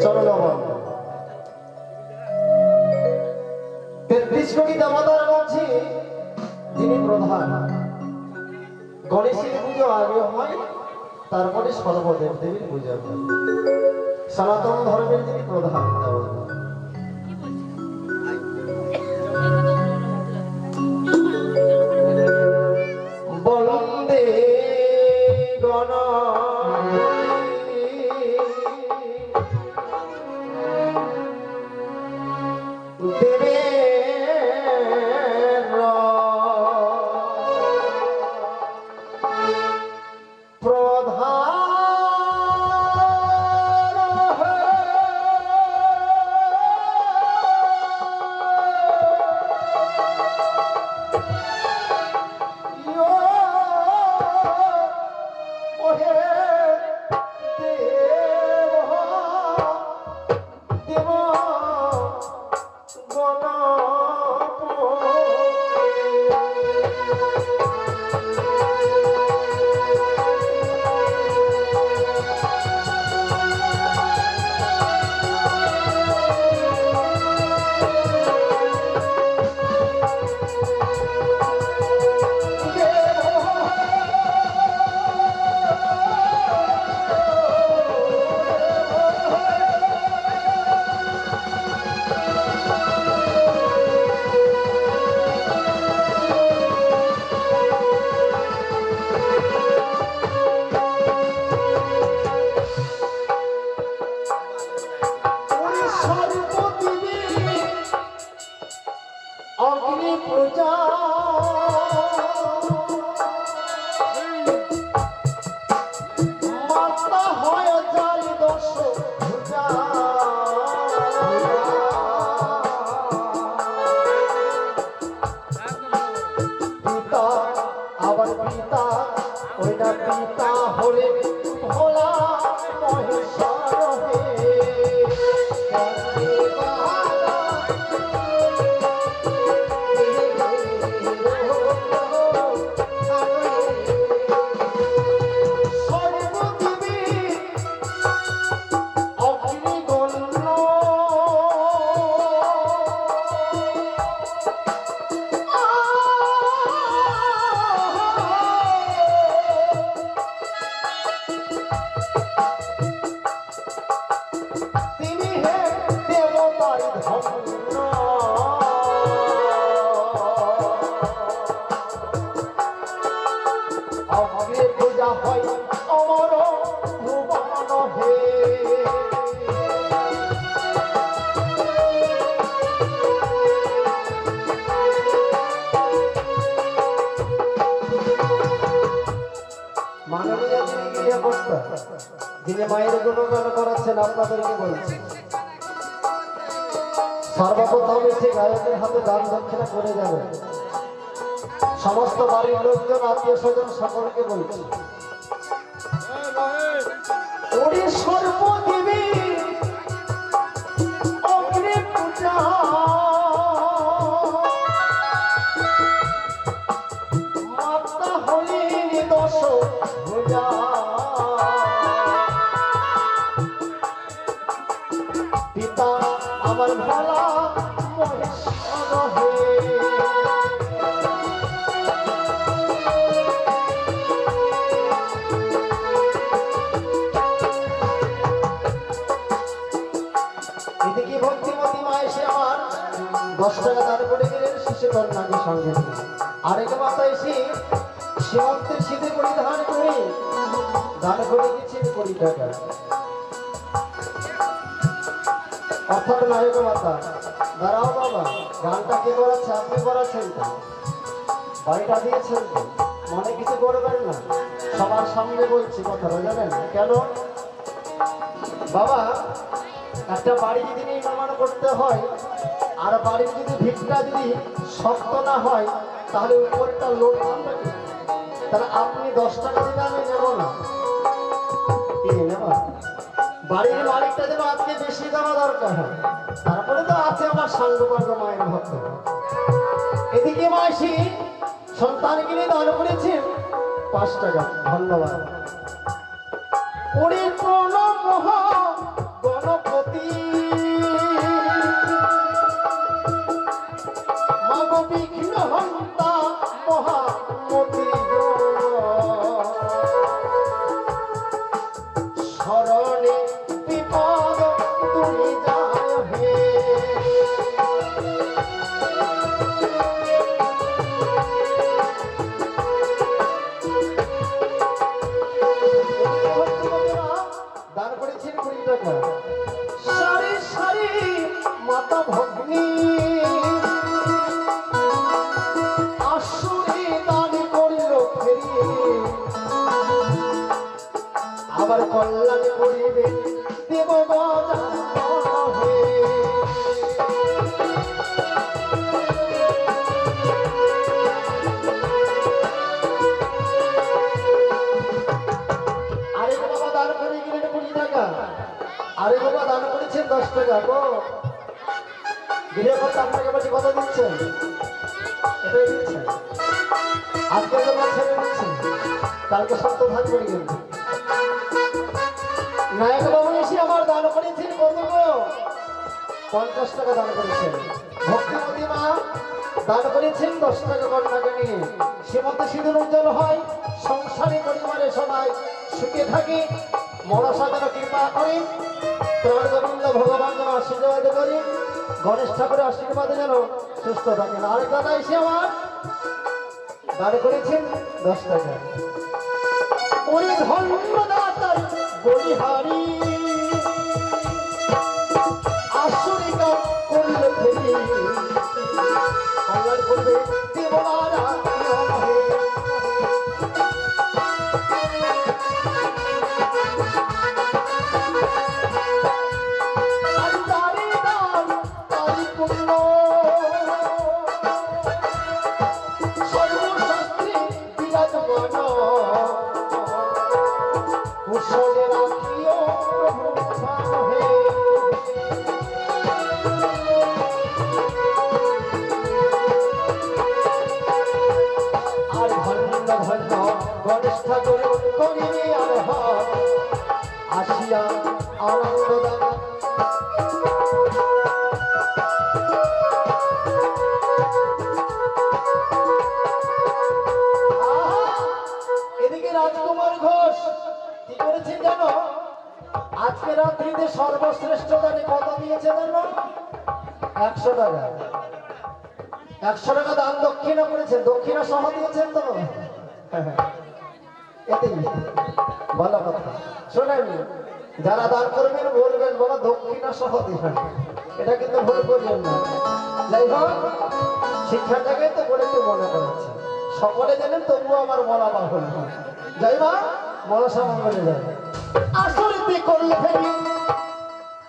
চলো বাবা 33 কোটি দেবতার মাঝে যিনি প্রধান গণেশের পুজো আগে হয় তারপরে সর্বদেব দেবীর পুজো হয় সনাতন ধর্মের যিনি প্রধান দেবতা বন্দে গণ অগ্নি পূজা মাতা হয় যাই দশ পূজা পিতা আবার পিতা ওইটা পিতা হলে ভোলা মহেশ্বর হে পূজা হয় অমর ভুবন হে মাননীয় ক্রিয়াকর্তা যিনি মায়ের গুণগান করাচ্ছেন আপনাদেরকে বলছি সর্বপ্রথম এসে গায়কের হাতে দান দক্ষিণা করে যাবে সমস্ত বাড়ির লোকজন আত্মীয় স্বজন সকলকে বলছি সর্বদেবী অগ্নি পূজা মাতা হলেন দশ পূজা পিতা আমার ভালা মহেশ্বর হে এদিকে ভক্তিমতী মা এসে আমার 10 টাকা দান করে গেলেন শিশু কন্যাকে সঙ্গে আরেক মাতা এসে সীমন্তের সিঁদুর পরিধান করে দান করে গেছেন 20 টাকা অর্থাৎ নায়ক মাতা দাঁড়াও বাবা গানটা কে করাচ্ছে আপনি করাচ্ছেন তো বাড়িটা দিয়েছেন তো মনে কিছু করবেন না সবার সামনে বলছি কথাটা জানেন কেন বাবা একটা বাড়ি যদি নির্মাণ করতে হয় আর বাড়ির যদি ভিতটা যদি শক্ত না হয় তাহলে উপরটা লোড থাকবে তাহলে আপনি 10 টাকা দিলে আমি নেব না কি নেব বাড়ির মালিকটা যেন আজকে বেশি দেওয়া দরকার হয় তারপরে তো আছে আমার সাঙ্গবর্গ মায়ের ভক্ত এদিকে মাসি সন্তানকে নিয়ে দান করেছেন 5 টাকা ধন্যবাদ পরিপূর্ণ মহা গণপতি মাতা ভগ্নী আসুরি দান করিল ফেরিয়ে আবার কল্যাণ করিবে দেব আরে বাবা দান করেছেন 10 টাকা গো গৃহ করতে আপনাকে বলছি কত দিচ্ছেন এটাই দিচ্ছেন আজকে তোমার ছেড়ে দিচ্ছেন কালকে সত্য ভাগ করে গেল নায়ক বাবু এসে আমার দান করেছেন কত গো 50 টাকা দান করেছেন ভক্তিমতী মা দান করেছেন 10 টাকা কন্যাকে নিয়ে সীমন্ত সিঁদুর উজ্জ্বল হয় সংসারী পরিবারে সবাই সুখে থাকে মনসা যেন কৃপা করেন প্রাণ গোবিন্দ ভগবান যেন আশীর্বাদ করেন গণেশ ঠাকুরের আশীর্বাদে যেন সুস্থ থাকেন আরেক দাদা এসে আমার দান করেছেন 10 টাকা ওরে ধন্যদাতার বলিহারি আসরিকা করলে ফেরি কল্যাণ করবে দেবনারা গণেশ ঠাকুর করিবে আর আসিয়া আনন্দ এদিকে রাজকুমার ঘোষ কি করেছেন জানো আজকে রাত্রিতে সর্বশ্রেষ্ঠ দানে কত দিয়েছে জানো 100 টাকা 100 টাকা দান দক্ষিণা করেছেন দক্ষিণা সহ দিয়েছেন তো এতেই ভালো কথা শোনেন যারা দান করবেন বলবেন বলো দক্ষিণা সহ দিবেন এটা কিন্তু ভুল করবেন না যাই হোক শিক্ষাটাকে তো বলে একটু মনে করেছে সকলে জানেন তবুও আমার বলা বাহুল যাই মা মনসা মঙ্গলে যায় আসরিতে করলে ফেরি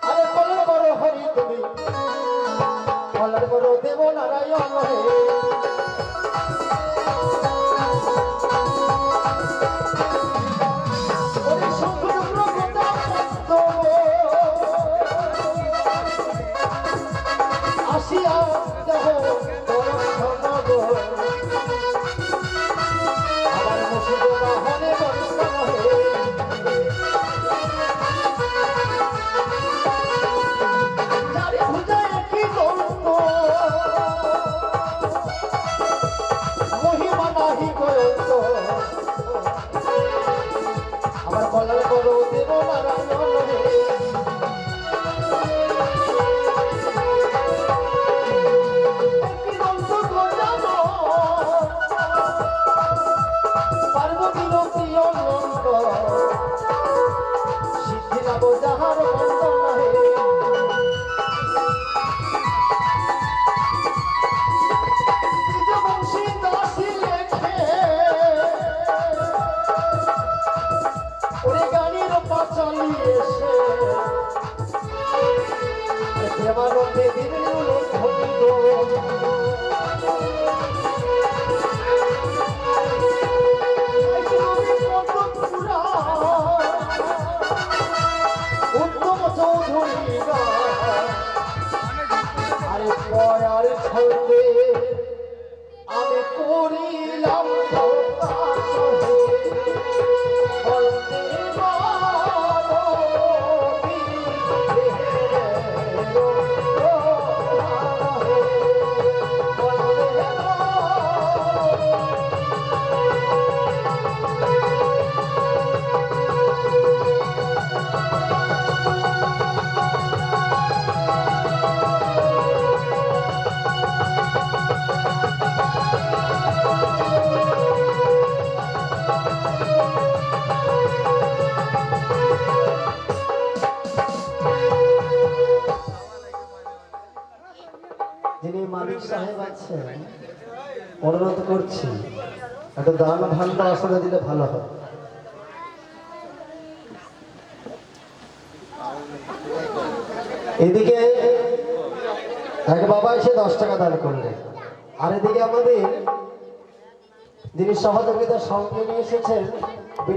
আরে কল্যাণ করো হরি তুমি কল্যাণ করো দেব নারায়ণ হে আসিয়া দেহ আবার মুসিদ বাহনে বর্ষা পীর সাহেব আছে, অনুরোধ করছি একটা দান ভান্ডার আসলে দিলে ভালো হয়। এদিকে এক বাবা এসে 10 টাকা দান করলেন, আর এদিকে আমাদের যিনি সহযোগিতার সঙ্গে নিয়ে এসেছেন